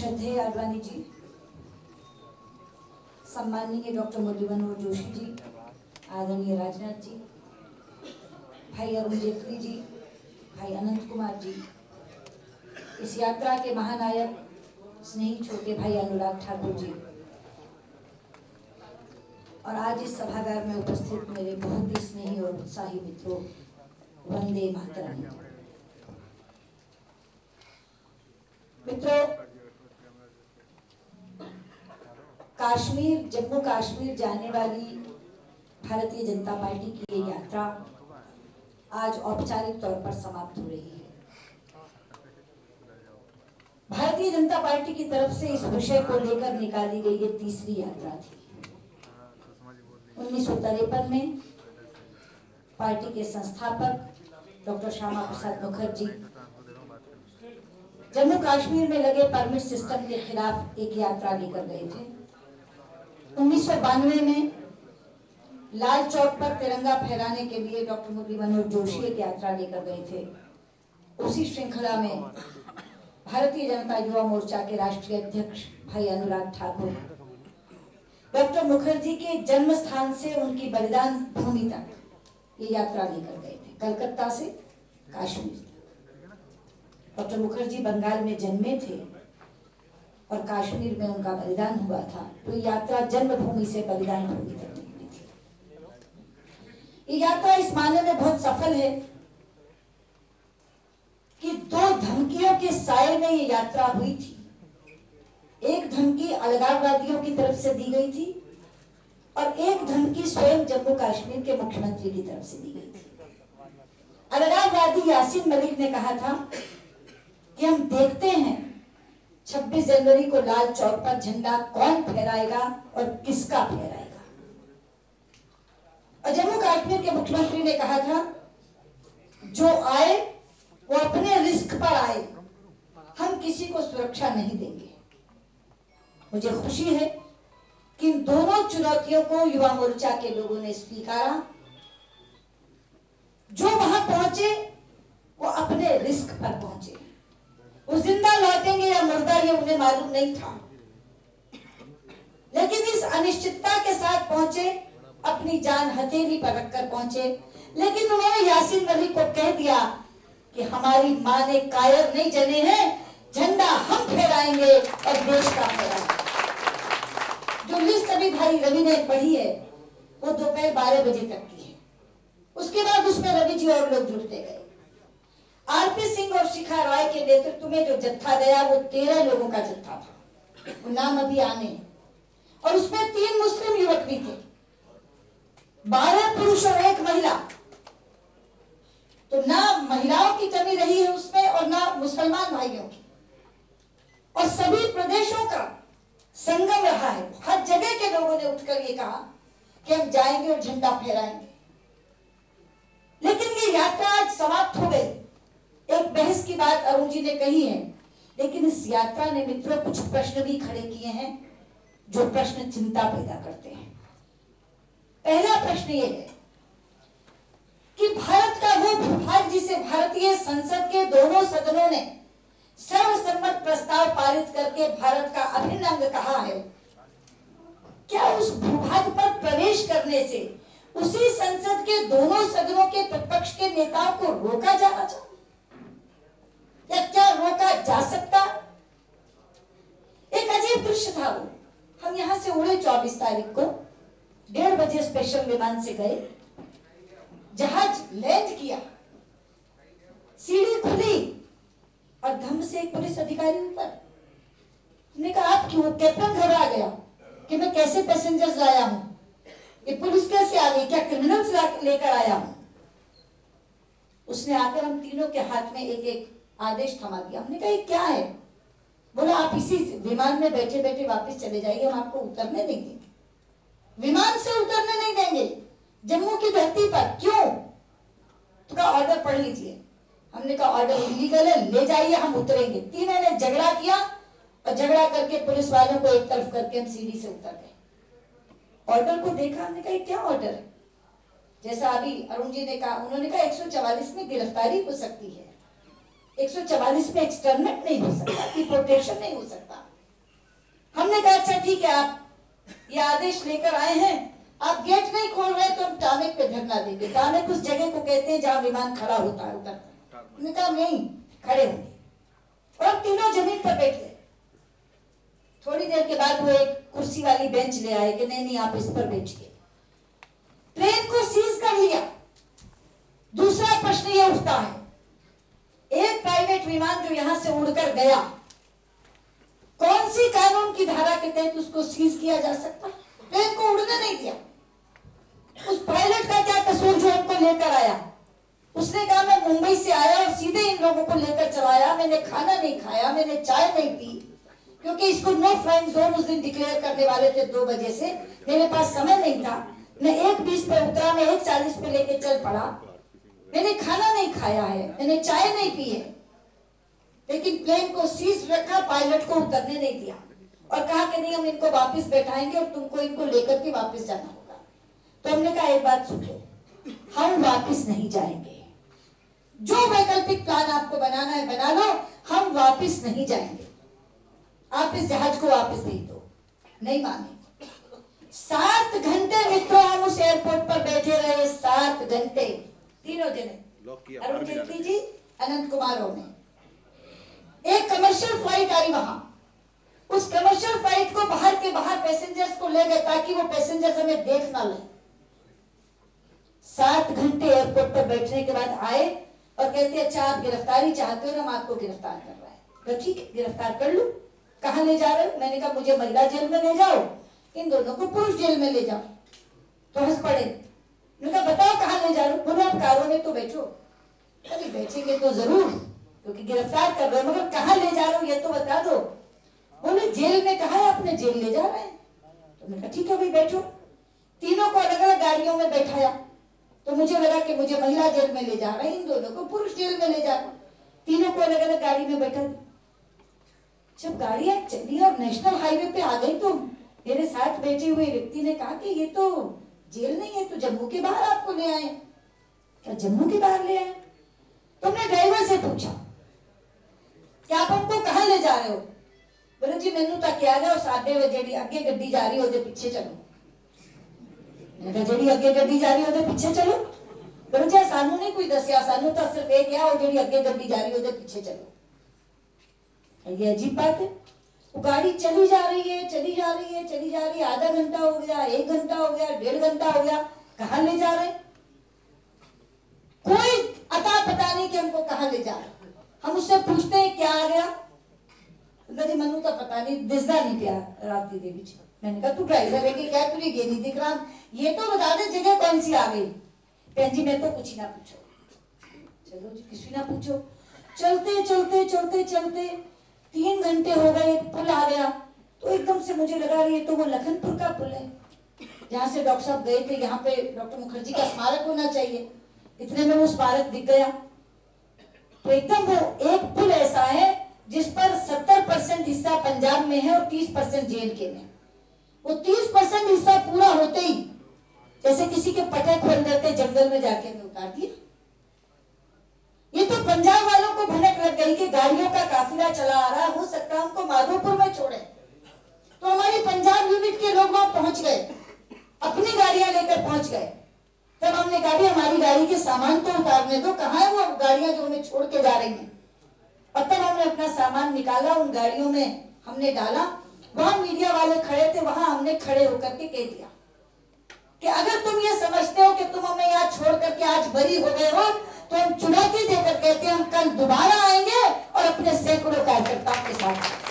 श्रद्धेय आडवाणी जी, सम्माननीय डॉक्टर मुरली मनोहर जोशी जी, आदरणीय राजनाथ जी, भाई अरुण जेटली जी, भाई अनंत कुमार जी, इस यात्रा के महानायक स्नेही छोटे भाई अनुराग ठाकुर जी और आज इस सभागार में उपस्थित मेरे बहुत ही स्नेही और उत्साही मित्रों, वंदे मातरम। मित्रों, जम्मू कश्मीर जाने वाली भारतीय जनता पार्टी की ये यात्रा आज औपचारिक तौर पर समाप्त हो रही है। भारतीय जनता पार्टी की तरफ से इस विषय को लेकर निकाली गई ये तीसरी यात्रा थी। 1953 में पार्टी के संस्थापक डॉक्टर श्यामा प्रसाद मुखर्जी जम्मू कश्मीर में लगे परमिट सिस्टम के खिलाफ एक यात्रा लेकर गए थे। 1992 में लाल चौक पर तिरंगा फहराने के लिए डॉक्टर मुरली मनोहर जोशी एक यात्रा लेकर गए थे। उसी श्रृंखला में भारतीय जनता युवा मोर्चा के राष्ट्रीय अध्यक्ष भाई अनुराग ठाकुर डॉक्टर मुखर्जी के जन्म स्थान से उनकी बलिदान भूमि तक ये यात्रा लेकर गए थे, कलकत्ता से कश्मीर तक। डॉक्टर मुखर्जी बंगाल में जन्मे थे और कश्मीर में उनका बलिदान हुआ था, तो यात्रा जन्मभूमि से बलिदान भूमि तक निकली थी। ये यात्रा इस मायने में बहुत सफल है कि दो धमकियों के साये में ये यात्रा हुई थी। एक धमकी अलगाववादियों की तरफ से दी गई थी और एक धमकी स्वयं जम्मू कश्मीर के मुख्यमंत्री की तरफ से दी गई थी। अलगाववादी यासीन मलिक ने कहा था कि हम देखते हैं 26 जनवरी को लाल चौक पर झंडा कौन फहराएगा और किसका फहराएगा। और जम्मू कश्मीर के मुख्यमंत्री ने कहा था जो आए वो अपने रिस्क पर आए, हम किसी को सुरक्षा नहीं देंगे। मुझे खुशी है कि इन दोनों चुनौतियों को युवा मोर्चा के लोगों ने स्वीकारा। जो वहां पहुंचे वो अपने रिस्क पर पहुंचे। वो जिंदा लौटेंगे या मुर्दा ये उन्हें मालूम नहीं था, लेकिन इस अनिश्चितता के साथ पहुंचे, अपनी जान हथेली पर रखकर पहुंचे। लेकिन उन्होंने यासीन मलिक को कह दिया कि हमारी मां ने कायर नहीं जने हैं, झंडा हम फहराएंगे और देश का फहराएंगे। जो लिस्ट अभी भाई रवि ने पढ़ी है वो दोपहर 12 बजे तक की है। उसके बाद उसमें रवि जी और लोग जुड़ते गए। आरपी सिंह और शिखा रॉय के नेतृत्व में जो जत्था गया वो 13 लोगों का जत्था था, वो नाम अभी आने, और उसमें 3 मुस्लिम युवक भी थे, 12 पुरुष और 1 महिला। तो ना महिलाओं की कमी रही है उसमें और ना मुसलमान भाइयों की, और सभी प्रदेशों का संगम रहा है। हर जगह के लोगों ने उठकर ये कहा कि हम जाएंगे और झंडा फहराएंगे। लेकिन ये यात्रा आज समाप्त हो गई। एक बहस की बात अरुण जी ने कही है, लेकिन इस यात्रा ने मित्रों कुछ प्रश्न भी खड़े किए हैं जो प्रश्न चिंता पैदा करते हैं। पहला प्रश्न ये है कि भारत का वो भूभाग जिसे भारतीय संसद के दोनों सदनों ने सर्वसम्मत प्रस्ताव पारित करके भारत का अभिन्न अंग कहा है, क्या उस भूभाग पर प्रवेश करने से उसी संसद के दोनों सदनों के प्रतिपक्ष के नेताओं को रोका जाना चाहिए या क्या रोका जा सकता? एक अजीब दृश्य था वो। हम यहां से उड़े 24 तारीख को 1:30 बजे स्पेशल विमान से गए, जहाज लैंड किया, सीढ़ी खुली और धम से एक पुलिस अधिकारी ऊपर। हमने कहा आप क्यों? कैप्टन घबरा गया कि मैं कैसे पैसेंजर्स लाया हूं, ये पुलिस कैसे आ गई, क्या क्रिमिनल्स लेकर आया हूं? उसने आकर हम तीनों के हाथ में एक एक आदेश थमा दिया। हमने कहा ये क्या है? बोला आप इसी विमान में बैठे बैठे वापस चले जाइए, हम आपको उतरने नहीं देंगे, विमान से उतरने नहीं देंगे जम्मू की धरती पर। क्यों? तो कहा ऑर्डर पढ़ लीजिए। हमने कहा ऑर्डर इलीगल है, ले जाइए, हम उतरेंगे। तीनों ने झगड़ा किया और झगड़ा करके पुलिस वालों को एक तरफ करके हम सीढ़ी से उतर गए। ऑर्डर को देखा, हमने कहा क्या ऑर्डर है? जैसा अभी अरुण जी ने कहा, उन्होंने कहा 144 में गिरफ्तारी हो सकती है, 144 में एक्सटर्नेट नहीं हो सकता, डिपोर्टेशन नहीं हो सकता। हमने कहा अच्छा ठीक है, आप ये आदेश लेकर आए हैं, आप गेट नहीं खोल रहे तो हम टामेक पे धरना देंगे। टामेक उस जगह को कहते हैं जहां विमान खड़ा होता है, उतरता है। हमने कहा नहीं, खड़े होंगे। और हम तीनों जमीन पर बैठ गए। थोड़ी देर के बाद वो एक कुर्सी वाली बेंच ले आए कि नहीं नहीं आप इस पर बैठिए। प्लेन को सीज कर लिया। दूसरा प्रश्न ये उठता है, एक प्राइवेट विमान जो यहां से उड़कर गया, कौन सी कानून की धारा के तहत उसको सीज किया जा सकता है? प्लेन को उड़ने नहीं दिया। उस पायलट का क्या कसूर जो हमको लेकर आया? उसने कहा मैं मुंबई से आया और सीधे इन लोगों को लेकर चलाया, मैंने खाना नहीं खाया, मैंने चाय नहीं पी, क्योंकि इसको नो फ्लाइंग जोन उस दिन डिक्लेयर करने वाले थे 2 बजे से। मेरे पास समय नहीं था। मैं 1:20 पे उतरा, मैं 1:40 पे लेके चल पड़ा। मैंने खाना नहीं खाया है, मैंने चाय नहीं पी है, लेकिन प्लेन को सीज रखा, पायलट को उतरने नहीं दिया और कहा कि नहीं हम इनको वापस बैठाएंगे और तुमको इनको लेकर के वापस जाना होगा। तो हमने कहा एक बात सुनो, हम वापस नहीं जाएंगे। जो वैकल्पिक प्लान आपको बनाना है बना लो, हम वापस नहीं जाएंगे। आप इस जहाज को वापस भेज दो। नहीं माने। 7 घंटे मित्रों हम उस एयरपोर्ट पर बैठे रहे। 7 घंटे तीनों जने, अरुण जेटली जी, अनंत कुमार ने। एक कमर्शियल फ्लाइट आई वहां। उस कमर्शियल फ्लाइट को बाहर के बाहर पैसेंजर्स को ले गए ताकि वो पैसेंजर्स हमें देख ना ले। 7 घंटे एयरपोर्ट पर बैठने के बाद आए और कहते अच्छा आप गिरफ्तारी चाहते हो, हम आपको गिरफ्तार कर रहे हैं। तो ठीक है, गिरफ्तार कर लो। कहां ले जा रहे हो? मैंने कहा मुझे महिला जेल में ले जाओ, इन दोनों को पुरुष जेल में ले जाओ। तो हंस पड़े। मैंने कहा बताओ कहां ले जा रहे हो? बोलो आप कारों में तो बैठो। अरे बैठेंगे तो जरूर, क्योंकि गिरफ्तार कर रहे हो, मगर कहां ले जा रहे हो ये तो बता दो। बोले जेल में। कहा है आपने? जेल ले जा रहे हैं। तो मैंने कहा ठीक है भाई बैठो। तीनों को अलग अलग गाड़ियों में बैठाया। तो मुझे लगा कि मुझे महिला जेल में ले जा रहे हैं, इन दोनों को पुरुष जेल में ले जा रहे हैं। तीनों को अलग अलग गाड़ी में बैठा। जब गाड़ियां चली और नेशनल हाईवे पे आ गई तो मेरे साथ बैठे हुए व्यक्ति ने कहा कि ये तो जेल नहीं है, तो जम्मू के बाहर आपको ले आए। क्या जम्मू के बाहर ले आए? तो मैंने ड्राइवर से पूछा कि आप हमको कहां ले जा रहे हो? बोले जी मैनू तक आ जाओ, 9:30 जेडी अगे गड्डी जा रही ओदे पीछे चलो। मैंने कहा जेडी अगे गड्डी जा रही ओदे पीछे चलो। बोले जी सानू नहीं कोई दसिया, सानू तो सिर्फ ये क्या हो जेडी अगे गड्डी जा रही ओदे पीछे चलो। ये अजीब बात है। वो गाड़ी चली जा रही है, चली जा रही है, चली जा रही है। आधा घंटा हो गया, 1 घंटा हो गया, 1.5 घंटा हो गया, कहां ले जा रहे? कोई अता पता नहीं कि हमको कहां ले जा रहे। हम उससे पूछते हैं क्या आ गया? जी मनु तो पता नहीं, दिसदा नहीं पिया रात दी देवी। मैंने कहा तू ड्राइवर है कि क्या, तुझे ये नहीं दिख रहा? ये तो बता दे जगह कौन सी आ गई। बहन जी मैं तो कुछ ही ना पूछो। चलो जी किसी ना पूछो। चलते चलते चलते चलते 3 घंटे हो गए। एक पुल आ गया तो एकदम से मुझे लगा ये तो वो लखनपुर का पुल है जहाँ से डॉक्टर साहब गए थे। यहाँ पे डॉक्टर मुखर्जी का स्मारक होना चाहिए। इतने में वो स्मारक दिख गया। तो एकदम वो एक पुल ऐसा है जिस पर 70% हिस्सा पंजाब में है और 30% J&K में। वो 30% हिस्सा पूरा होते ही जैसे किसी के पटे खोल देते जंगल में जाके हमें उतार दिया। ये तो पंजाब वालों को भनक लग गई कि गाड़ियों का काफिला चला आ रहा, हो सकता है हमको माधोपुर में छोड़े। तो हमारी पंजाब यूनिट के लोग वहां पहुंच गए, अपनी गाड़ियां लेकर पहुंच गए। तब हमने कहा हमारी गाड़ी के सामान तो उतारने दो, कहाँ है वो गाड़ियां जो हमें छोड़ के जा रही हैं। और तब हमने अपना सामान निकाला, उन गाड़ियों में हमने डाला। वहां मीडिया वाले खड़े थे, वहां हमने खड़े होकर के कह दिया कि अगर तुम ये समझते हो कि तुम हमें यहाँ छोड़ करके आज बरी हो गए हो तो हम चुनौती देकर कहते हैं हम कल दोबारा आएंगे और अपने सैकड़ों कार्यकर्ताओं के साथ।